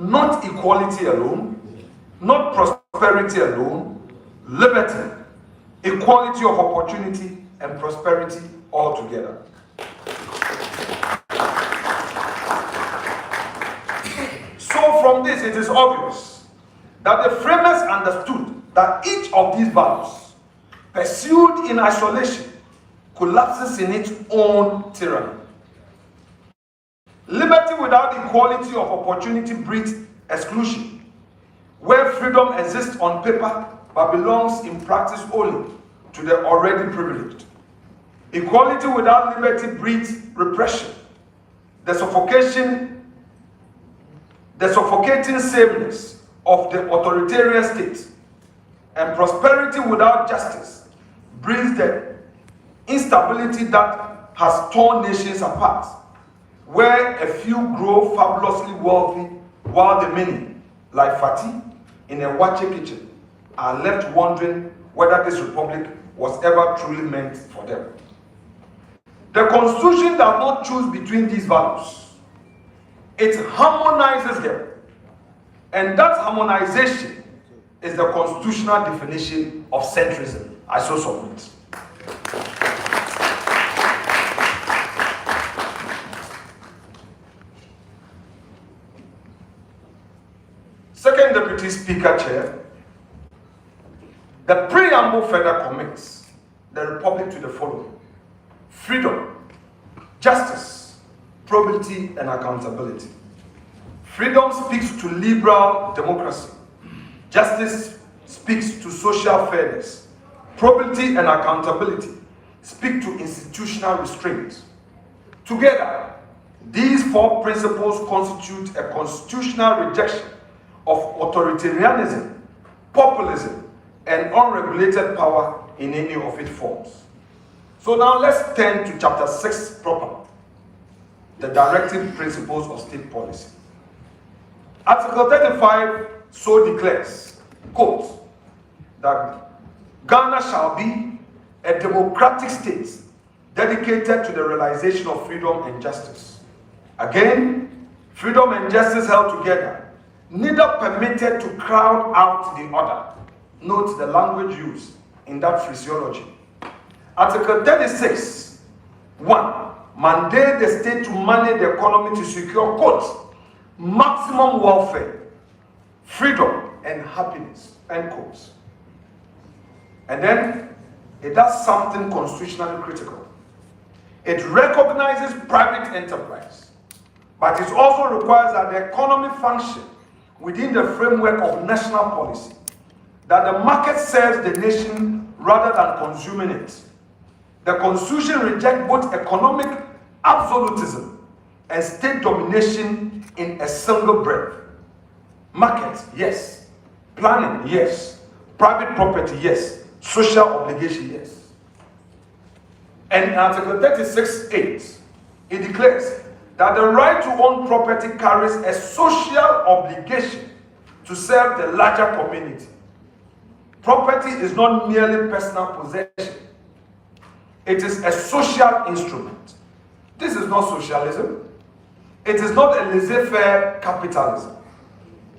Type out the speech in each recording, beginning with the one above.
not equality alone, not prosperity alone, liberty, equality of opportunity, and prosperity all together. So from this, it is obvious that the framers understood that each of these values, pursued in isolation, collapses in its own tyranny. Liberty without equality of opportunity breeds exclusion, where freedom exists on paper but belongs in practice only to the already privileged. Equality without liberty breeds repression, the suffocating sameness of the authoritarian state. And prosperity without justice breeds the instability that has torn nations apart, where a few grow fabulously wealthy while the many, like Fatih in a Wache kitchen, are left wondering whether this republic was ever truly meant for them. The Constitution does not choose between these values. It harmonizes them. And that harmonization is the constitutional definition of centrism. I so submit. Second Deputy Speaker Chair, the preamble further commits the Republic to the following: freedom, justice, probity, and accountability. Freedom speaks to liberal democracy. Justice speaks to social fairness. Probity and accountability speak to institutional restraint. Together, these four principles constitute a constitutional rejection of authoritarianism, populism, and unregulated power in any of its forms. So now let's turn to Chapter 6 proper, the directive principles of state policy. Article 35 so declares, quote, that Ghana shall be a democratic state dedicated to the realization of freedom and justice. Again, freedom and justice held together, neither permitted to crowd out the other. Note the language used in that phraseology. Article 36, 1, mandate the state to manage the economy to secure, quote, maximum welfare, freedom, and happiness, end quotes. And then it does something constitutionally critical. It recognizes private enterprise, but it also requires that the economy function within the framework of national policy, that the market serves the nation rather than consuming it. The Constitution rejects both economic absolutism and state domination in a single breath. Market, yes. Planning, yes. Private property, yes. Social obligation, yes. And in Article 36(8), it declares that the right to own property carries a social obligation to serve the larger community. Property is not merely personal possession. It is a social instrument. This is not socialism. It is not a laissez-faire capitalism.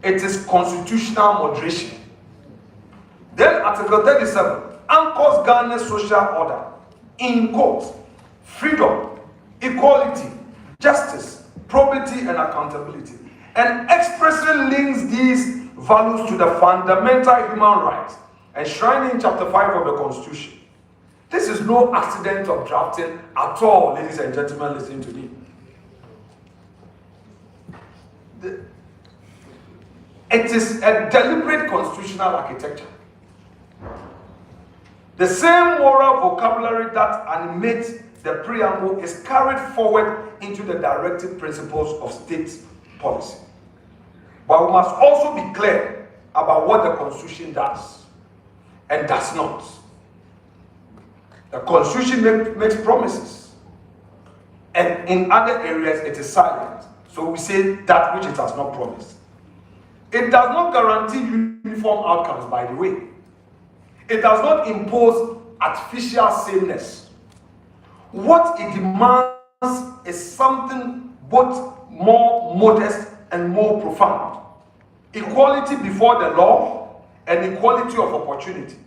It is constitutional moderation. Then Article 37 anchors Ghana's social order in quote, freedom, equality, justice, probity, and accountability, and expressly links these values to the fundamental human rights enshrined in Chapter 5 of the Constitution. This is no accident of drafting at all, ladies and gentlemen, listen to me. It is a deliberate constitutional architecture. The same moral vocabulary that animates the preamble is carried forward into the directive principles of state policy. But we must also be clear about what the Constitution does and does not. The Constitution makes promises, and in other areas it is silent. So we say that which it has not promised. It does not guarantee uniform outcomes, by the way. It does not impose artificial sameness. What it demands is something both more modest and more profound. equality before the law, and equality of opportunity.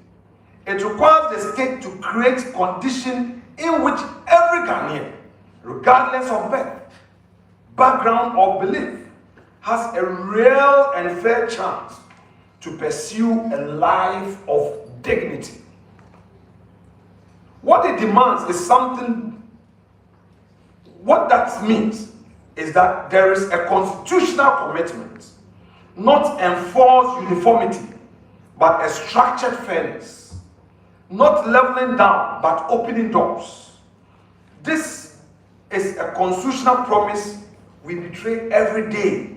It requires the state to create conditions in which every Ghanaian, regardless of birth, background, or belief, has a real and fair chance to pursue a life of dignity. What it demands is something. What that means is that there is a constitutional commitment, not enforced uniformity, but a structured fairness, not leveling down, but opening doors. This is a constitutional promise we betray every day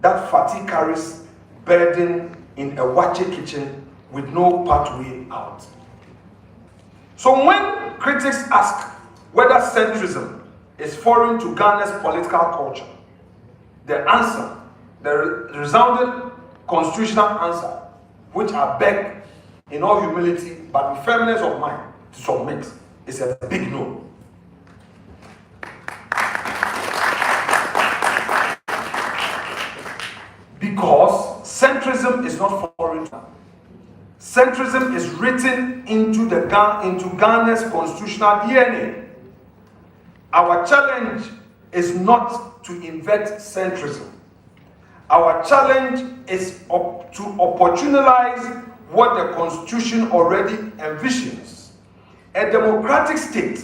that Fatih carries burden in a wache kitchen with no pathway out. So when critics ask whether centrism is foreign to Ghana's political culture, the answer, the resounding constitutional answer, which I beg in all humility but with firmness of mind to submit, is a big no. Because centrism is not foreign to Ghana. Centrism is written into Ghana's constitutional DNA. Our challenge is not to invent centrism. Our challenge is to opportunize what the Constitution already envisions: a democratic state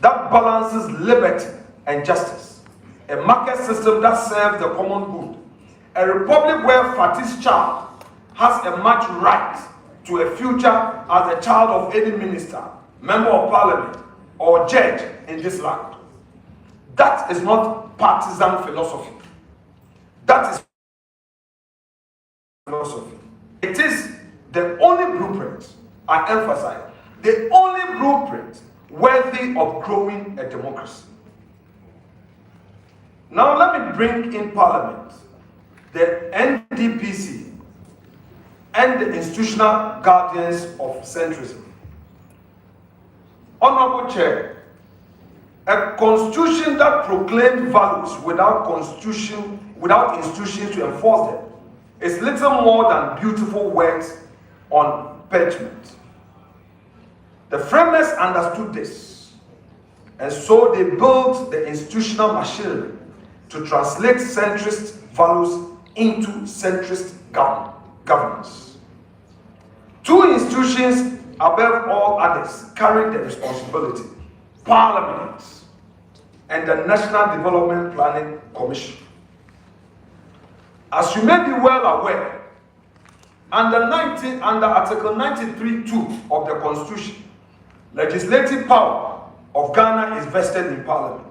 that balances liberty and justice, a market system that serves the common good, a republic where Fatih's child has a much right to a future as a child of any minister, member of parliament, or judge in this land. That is not partisan philosophy. That is philosophy. It is the only blueprint, I emphasize, the only blueprint worthy of growing a democracy. Now let me bring in Parliament, the NDPC, and the institutional guardians of centrism. Honorable Chair, a constitution that proclaimed values without institutions to enforce them is little more than beautiful words on parchment. The framers understood this, and so they built the institutional machinery to translate centrist values into centrist governance. Two institutions above all others carry the responsibility: Parliament and the National Development Planning Commission. As you may be well aware, under Article 93(2) of the Constitution, legislative power of Ghana is vested in Parliament.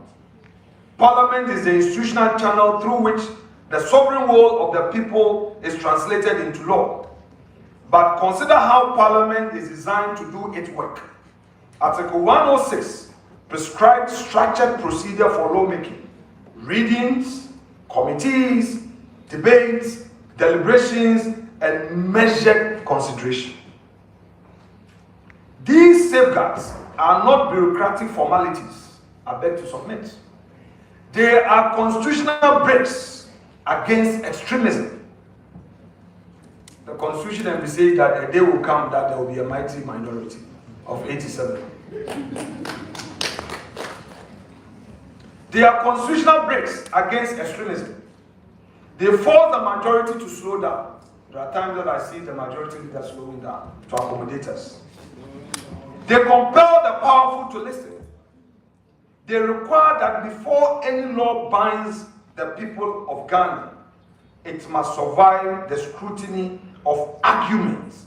Parliament is the institutional channel through which the sovereign will of the people is translated into law. But consider how Parliament is designed to do its work. Article 106 prescribes structured procedure for lawmaking: readings, committees, debates, deliberations, and measured consideration. These safeguards are not bureaucratic formalities, I beg to submit. They are constitutional brakes against extremism. The Constitution and we say that a day will come that there will be a mighty minority of 87. They are constitutional brakes against extremism. They force the majority to slow down. There are times that I see the majority leader slowing down to accommodate us. They compel the powerful to listen. They require that before any law binds the people of Ghana, it must survive the scrutiny of arguments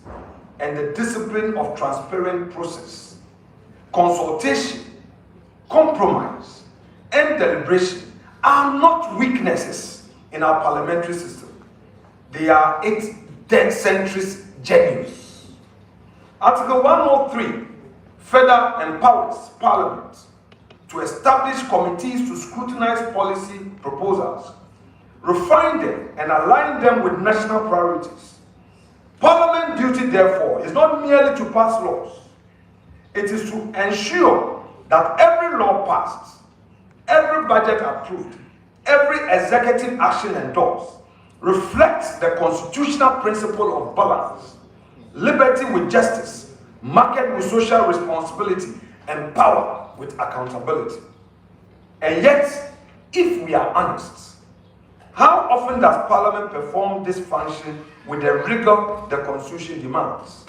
and the discipline of transparent process. Consultation, compromise, and deliberation are not weaknesses in our parliamentary system. They are its dead centrist genius. Article 103 further empowers Parliament to establish committees to scrutinize policy proposals, refine them, and align them with national priorities. Parliament's duty, therefore, is not merely to pass laws. It is to ensure that every law passed, every budget approved, every executive action endorsed, reflects the constitutional principle of balance, liberty with justice, market with social responsibility, and power with accountability. And yet, if we are honest, how often does Parliament perform this function with the rigor the Constitution demands?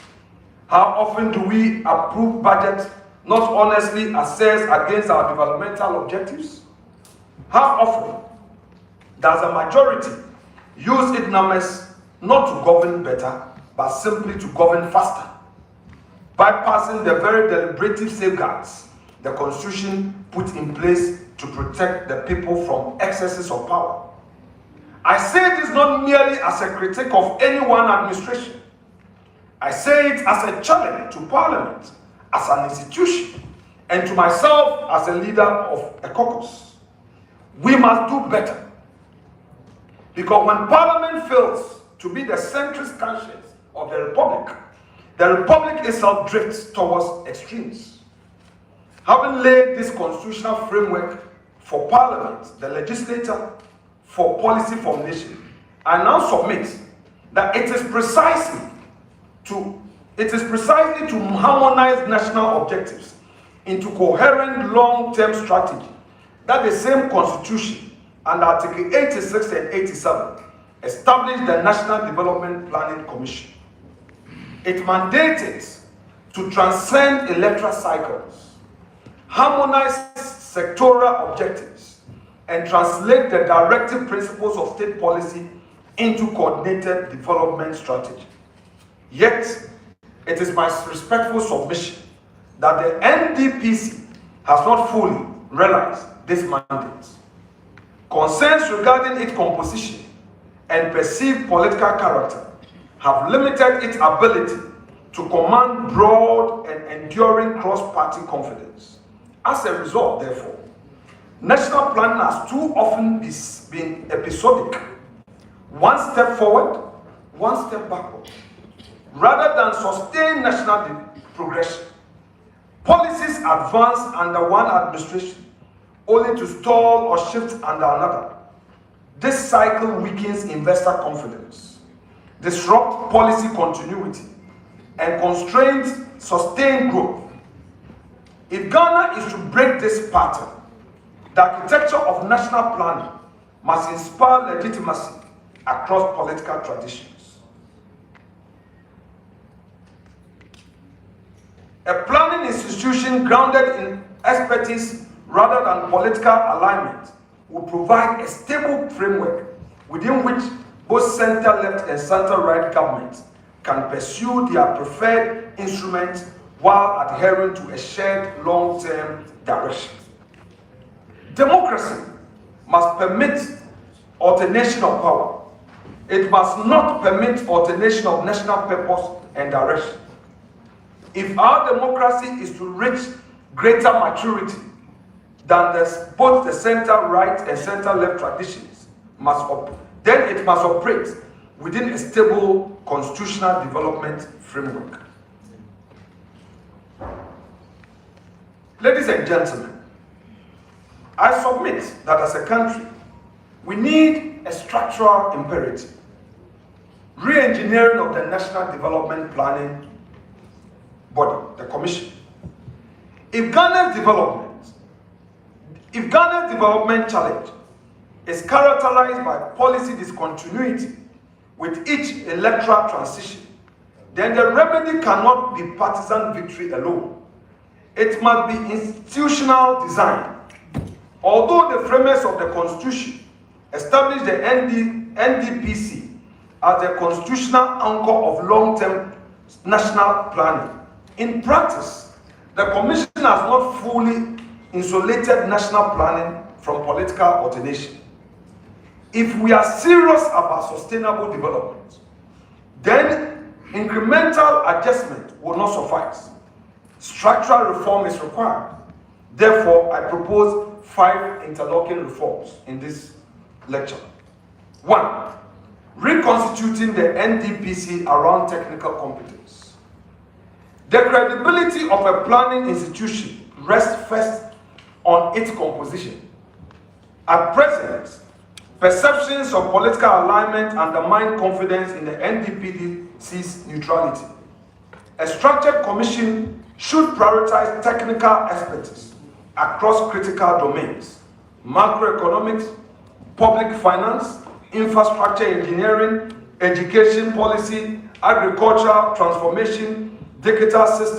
How often do we approve budgets not honestly assessed against our developmental objectives? How often does a majority use its numbers not to govern better, but simply to govern faster, bypassing the very deliberative safeguards the Constitution put in place to protect the people from excesses of power? I say this not merely as a critique of any one administration. I say it as a challenge to Parliament as an institution and to myself as a leader of a caucus. We must do better. Because when Parliament fails to be the centrist conscience of the Republic itself drifts towards extremes. Having laid this constitutional framework for Parliament, the legislature, for policy formulation, I now submit that it is precisely to harmonize national objectives into coherent long-term strategy that the same Constitution and Article 86 and 87 established the National Development Planning Commission. It mandated to transcend electoral cycles, harmonize sectoral objectives, and translate the directive principles of state policy into coordinated development strategy. Yet, it is my respectful submission that the NDPC has not fully realized this mandate. Concerns regarding its composition and perceived political character have limited its ability to command broad and enduring cross-party confidence. As a result, therefore, national planning has too often been episodic, one step forward, one step backward, rather than sustain national progression. Policies advance under one administration, only to stall or shift under another. This cycle weakens investor confidence, disrupts policy continuity, and constrains sustained growth. If Ghana is to break this pattern, the architecture of national planning must inspire legitimacy across political traditions. A planning institution grounded in expertise rather than political alignment will provide a stable framework within which both center-left and center-right governments can pursue their preferred instruments while adhering to a shared long-term direction. Democracy must permit alternation of power. It must not permit alternation of national purpose and direction. If our democracy is to reach greater maturity than both the center-right and center-left traditions, then it must operate within a stable constitutional development framework. Ladies and gentlemen, I submit that as a country, we need a structural imperative, re-engineering of the National Development Planning Body, the Commission. If Ghana's development challenge is characterized by policy discontinuity with each electoral transition, then the remedy cannot be partisan victory alone. It must be institutional design. Although the framers of the Constitution established the NDPC as the constitutional anchor of long-term national planning, in practice, the Commission has not fully insulated national planning from political alternation. If we are serious about sustainable development, then incremental adjustment will not suffice. Structural reform is required. Therefore, I propose 5 interlocking reforms in this lecture. 1. Reconstituting the NDPC around technical competence. The credibility of a planning institution rests first on its composition. At present, Perceptions of political alignment undermine confidence in the NDPDC's neutrality. A structured commission should prioritize technical expertise across critical domains: macroeconomics, public finance, infrastructure engineering, education policy, agriculture transformation, digital systems.